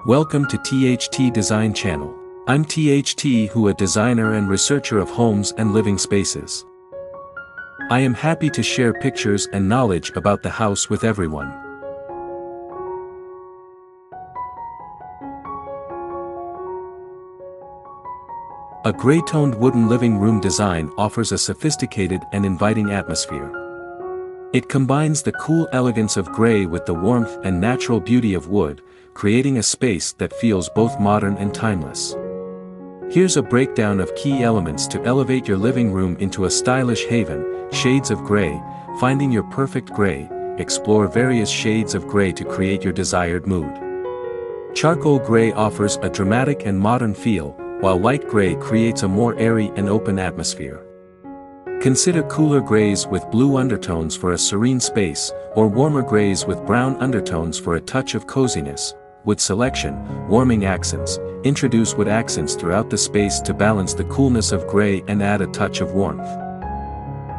Welcome to THT Design Channel. I'm THT, a designer and researcher of homes and living spaces. I am happy to share pictures and knowledge about the house with everyone. A gray-toned wooden living room design offers a sophisticated and inviting atmosphere. It combines the cool elegance of gray with the warmth and natural beauty of wood, creating a space that feels both modern and timeless. Here's a breakdown of key elements to elevate your living room into a stylish haven. Shades of gray. Finding your perfect gray. Explore various shades of gray to create your desired mood. Charcoal gray offers a dramatic and modern feel, while light gray creates a more airy and open atmosphere. Consider cooler grays with blue undertones for a serene space, or warmer grays with brown undertones for a touch of coziness. Wood selection. Warming accents. Introduce wood accents throughout the space to balance the coolness of gray and add a touch of warmth.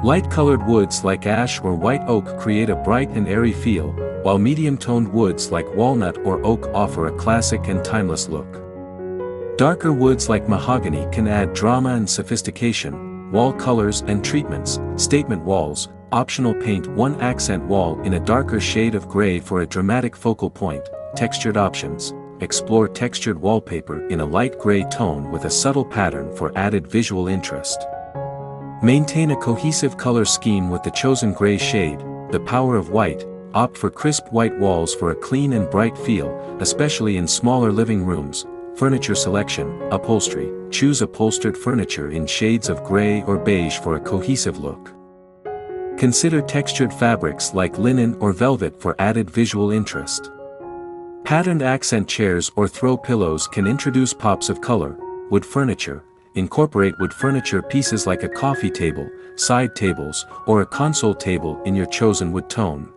Light-colored woods like ash or white oak create a bright and airy feel, while medium-toned woods like walnut or oak offer a classic and timeless look. Darker woods like mahogany can add drama and sophistication. Wall colors and treatments. Statement walls. Optional. Paint one accent wall in a darker shade of gray for a dramatic focal point. Textured options. Explore textured wallpaper in a light gray tone with a subtle pattern for added visual interest. Maintain a cohesive color scheme with the chosen gray shade. The power of white. Opt for crisp white walls for a clean and bright feel, especially in smaller living rooms. Furniture selection. Upholstery. Choose upholstered furniture in shades of gray or beige for a cohesive look. Consider textured fabrics like linen or velvet for added visual interest. Patterned accent chairs or throw pillows can introduce pops of color. Wood furniture. Incorporate wood furniture pieces like a coffee table, side tables, or a console table in your chosen wood tone.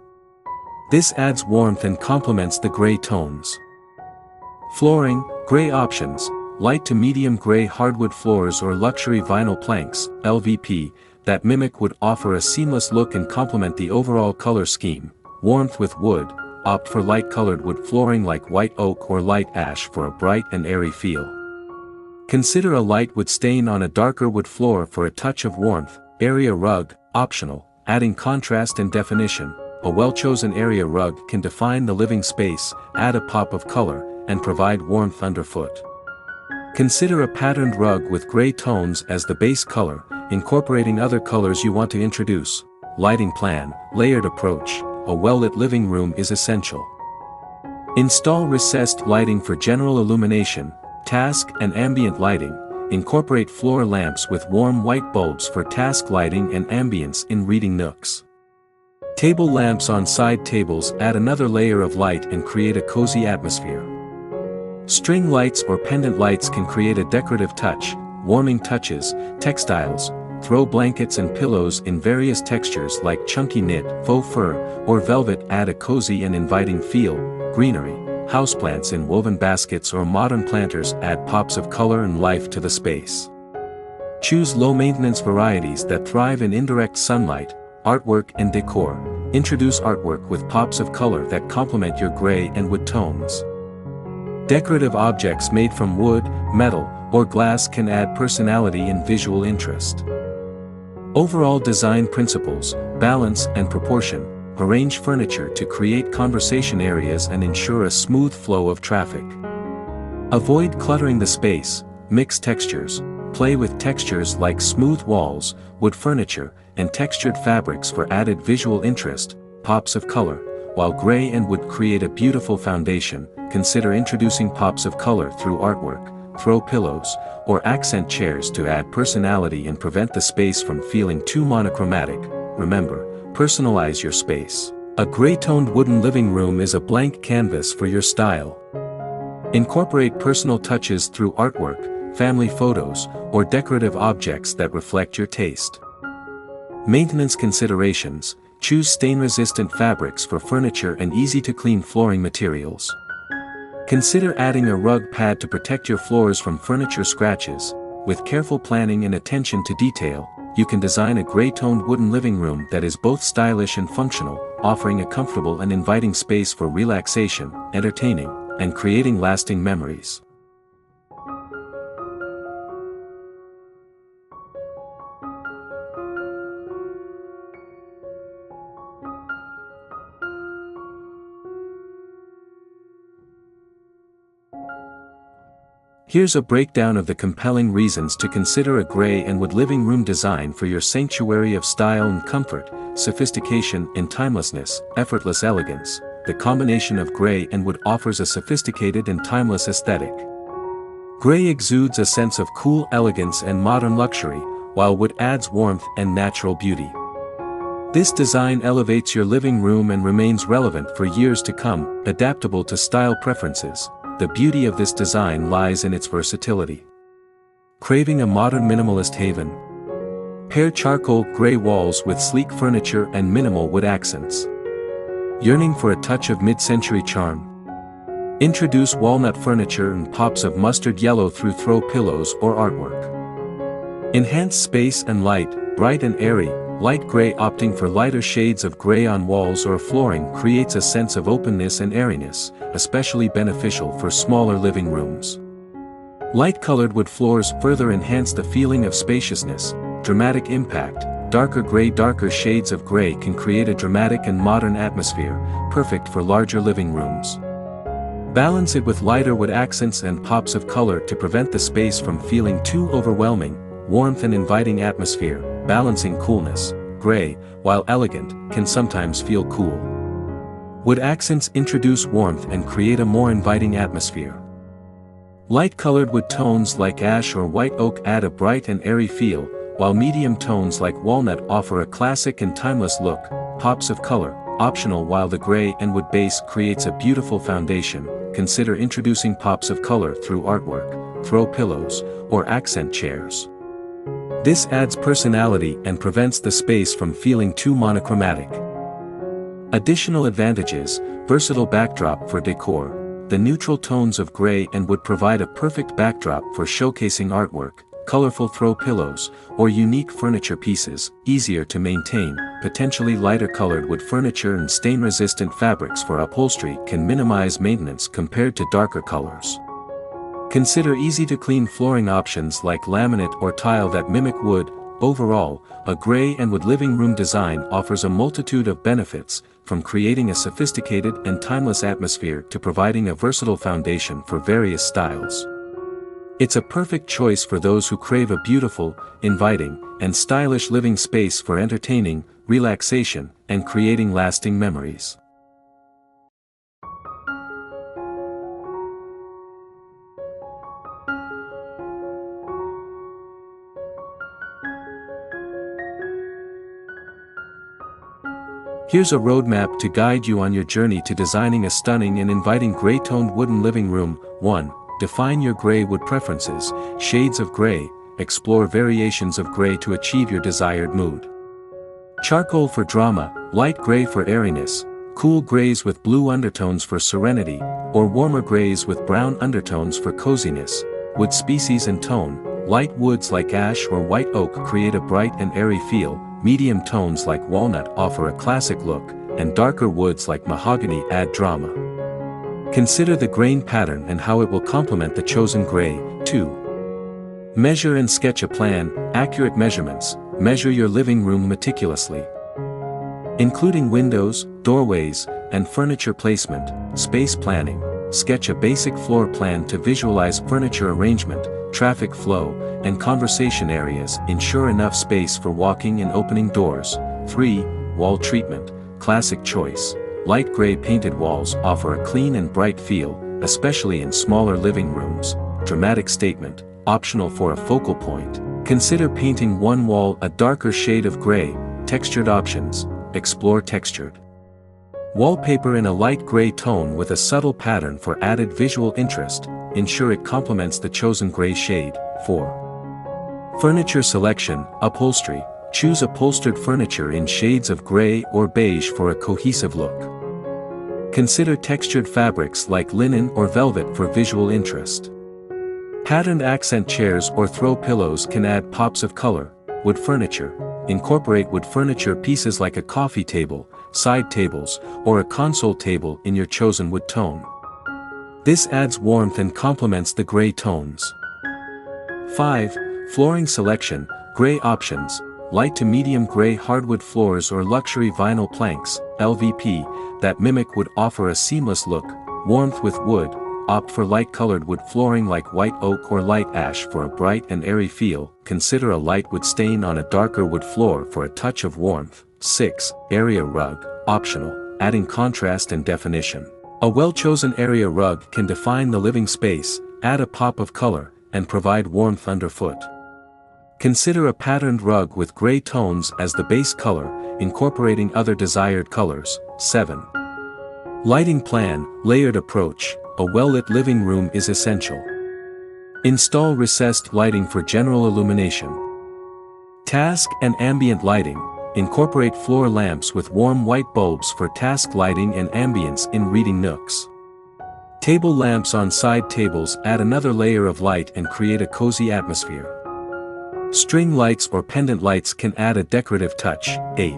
This adds warmth and complements the gray tones. Flooring. Gray options. Light to medium gray hardwood floors or luxury vinyl planks, LVP, that mimic wood offer a seamless look and complement the overall color scheme. Warmth with wood. Opt for light-colored wood flooring like white oak or light ash for a bright and airy feel. Consider a light wood stain on a darker wood floor for a touch of warmth. Area rug. Optional, adding contrast and definition. A well-chosen area rug can define the living space, add a pop of color, and provide warmth underfoot. Consider a patterned rug with gray tones as the base color, incorporating other colors you want to introduce. Lighting plan. Layered approach. A well-lit living room is essential. Install recessed lighting for general illumination, task and ambient lighting. Incorporate floor lamps with warm white bulbs for task lighting and ambience in reading nooks. Table lamps on side tables add another layer of light and create a cozy atmosphere. String lights or pendant lights can create a decorative touch. Warming touches. Textiles. Throw blankets and pillows in various textures like chunky knit, faux fur, or velvet add a cozy and inviting feel. Greenery. Houseplants in woven baskets or modern planters add pops of color and life to the space. Choose low-maintenance varieties that thrive in indirect sunlight. Artwork and decor. Introduce artwork with pops of color that complement your gray and wood tones. Decorative objects made from wood, metal, or glass can add personality and visual interest. Overall design principles. Balance and proportion. Arrange furniture to create conversation areas and ensure a smooth flow of traffic. Avoid cluttering the space. Mix textures. Play with textures like smooth walls, wood furniture, and textured fabrics for added visual interest. Pops of color. While gray and wood create a beautiful foundation, consider introducing pops of color through artwork, throw pillows, or accent chairs to add personality and prevent the space from feeling too monochromatic. Remember, personalize your space. A gray-toned wooden living room is a blank canvas for your style. Incorporate personal touches through artwork, family photos, or decorative objects that reflect your taste. Maintenance considerations. Choose stain-resistant fabrics for furniture and easy-to-clean flooring materials. Consider adding a rug pad to protect your floors from furniture scratches. With careful planning and attention to detail, you can design a gray-toned wooden living room that is both stylish and functional, offering a comfortable and inviting space for relaxation, entertaining, and creating lasting memories. Here's a breakdown of the compelling reasons to consider a gray and wood living room design for your sanctuary of style and comfort, sophistication and timelessness, effortless elegance. The combination of gray and wood offers a sophisticated and timeless aesthetic. Gray exudes a sense of cool elegance and modern luxury, while wood adds warmth and natural beauty. This design elevates your living room and remains relevant for years to come, adaptable to style preferences. The beauty of this design lies in its versatility. Craving a modern minimalist haven? Pair charcoal gray walls with sleek furniture and minimal wood accents. Yearning for a touch of mid-century charm? Introduce walnut furniture and pops of mustard yellow through throw pillows or artwork. Enhance space and light, bright and airy. Light gray opting for lighter shades of gray on walls or flooring creates a sense of openness and airiness, especially beneficial for smaller living rooms. Light-colored wood floors further enhance the feeling of spaciousness, dramatic impact. Darker shades of gray can create a dramatic and modern atmosphere, perfect for larger living rooms. Balance it with lighter wood accents and pops of color to prevent the space from feeling too overwhelming. Warmth and inviting atmosphere. Balancing coolness. Gray, while elegant, can sometimes feel cool. Wood accents introduce warmth and create a more inviting atmosphere. Light-colored wood tones like ash or white oak add a bright and airy feel, while medium tones like walnut offer a classic and timeless look. Pops of color, optional. While the gray and wood base creates a beautiful foundation, consider introducing pops of color through artwork, throw pillows, or accent chairs. This adds personality and prevents the space from feeling too monochromatic. Additional advantages: versatile backdrop for decor. The neutral tones of gray and wood provide a perfect backdrop for showcasing artwork, colorful throw pillows, or unique furniture pieces. Easier to maintain, potentially lighter colored wood furniture and stain-resistant fabrics for upholstery can minimize maintenance compared to darker colors. Consider easy-to-clean flooring options like laminate or tile that mimic wood. Overall, a gray and wood living room design offers a multitude of benefits, from creating a sophisticated and timeless atmosphere to providing a versatile foundation for various styles. It's a perfect choice for those who crave a beautiful, inviting, and stylish living space for entertaining, relaxation, and creating lasting memories. Here's a roadmap to guide you on your journey to designing a stunning and inviting gray-toned wooden living room. 1. Define your gray wood preferences. Shades of gray. Explore variations of gray to achieve your desired mood. Charcoal for drama, light gray for airiness, cool grays with blue undertones for serenity, or warmer grays with brown undertones for coziness. Wood species and tone. Light woods like ash or white oak create a bright and airy feel. Medium tones like walnut offer a classic look, and darker woods like mahogany add drama. Consider the grain pattern and how it will complement the chosen gray. 2. Measure and sketch a plan. Accurate measurements. Measure your living room meticulously, including windows, doorways, and furniture placement. Space planning. Sketch a basic floor plan to visualize furniture arrangement, traffic flow, and conversation areas. Ensure enough space for walking and opening doors. 3. Wall treatment. Classic choice. Light gray painted walls offer a clean and bright feel, especially in smaller living rooms. Dramatic statement. Optional for a focal point. Consider painting one wall a darker shade of gray. Textured options. Explore textured wallpaper in a light gray tone with a subtle pattern for added visual interest. Ensure it complements the chosen gray shade. 4. Furniture selection. Upholstery. Choose upholstered furniture in shades of gray or beige for a cohesive look. Consider textured fabrics like linen or velvet for visual interest. Patterned accent chairs or throw pillows can add pops of color. Wood furniture. Incorporate wood furniture pieces like a coffee table, side tables, or a console table in your chosen wood tone. This adds warmth and complements the gray tones. 5. Flooring selection, gray options, light to medium gray hardwood floors or luxury vinyl planks, LVP, that mimic wood offer a seamless look. Warmth with wood, opt for light-colored wood flooring like white oak or light ash for a bright and airy feel. Consider a light wood stain on a darker wood floor for a touch of warmth. 6. Area rug, optional, adding contrast and definition. A well-chosen area rug can define the living space, add a pop of color, and provide warmth underfoot. Consider a patterned rug with gray tones as the base color, incorporating other desired colors. 7. Lighting plan, layered approach, a well-lit living room is essential. Install recessed lighting for general illumination. Task and ambient lighting, incorporate floor lamps with warm white bulbs for task lighting and ambience in reading nooks. Table lamps on side tables add another layer of light and create a cozy atmosphere. String lights or pendant lights can add a decorative touch. 8.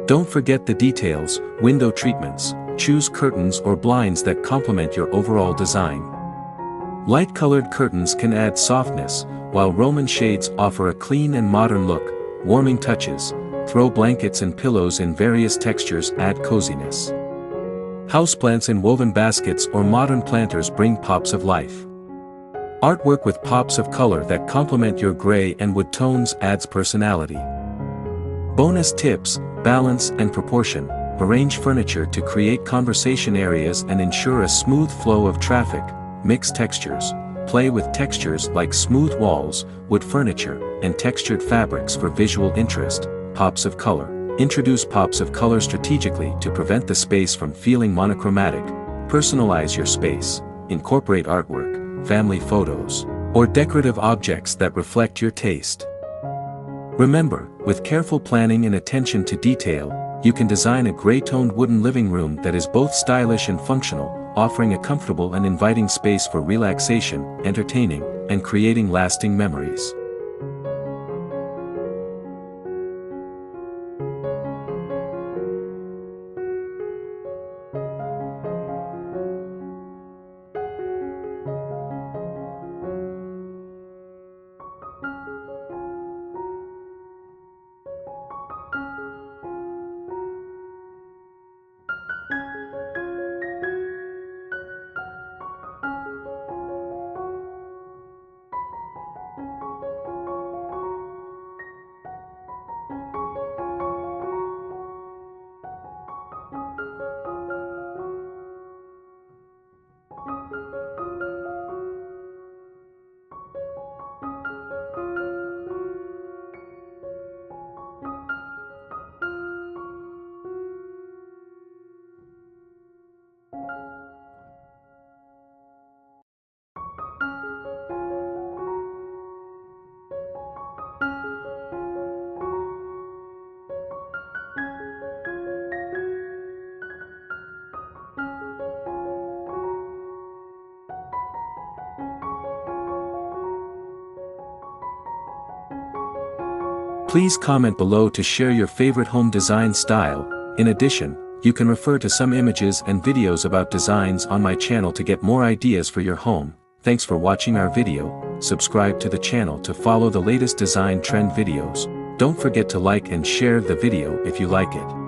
Don't forget the details, window treatments, choose curtains or blinds that complement your overall design. Light-colored curtains can add softness, while Roman shades offer a clean and modern look. Warming touches, throw blankets and pillows in various textures add coziness. Houseplants in woven baskets or modern planters bring pops of life. Artwork with pops of color that complement your gray and wood tones adds personality. Bonus tips, balance and proportion, arrange furniture to create conversation areas and ensure a smooth flow of traffic. Mix textures, play with textures like smooth walls, wood furniture, and textured fabrics for visual interest. Pops of color, introduce pops of color strategically to prevent the space from feeling monochromatic. Personalize your space, incorporate artwork, family photos, or decorative objects that reflect your taste. Remember, with careful planning and attention to detail, you can design a gray-toned wooden living room that is both stylish and functional, offering a comfortable and inviting space for relaxation, entertaining, and creating lasting memories. Please comment below to share your favorite home design style. In addition, you can refer to some images and videos about designs on my channel to get more ideas for your home. Thanks for watching our video. Subscribe to the channel to follow the latest design trend videos. Don't forget to like and share the video if you like it.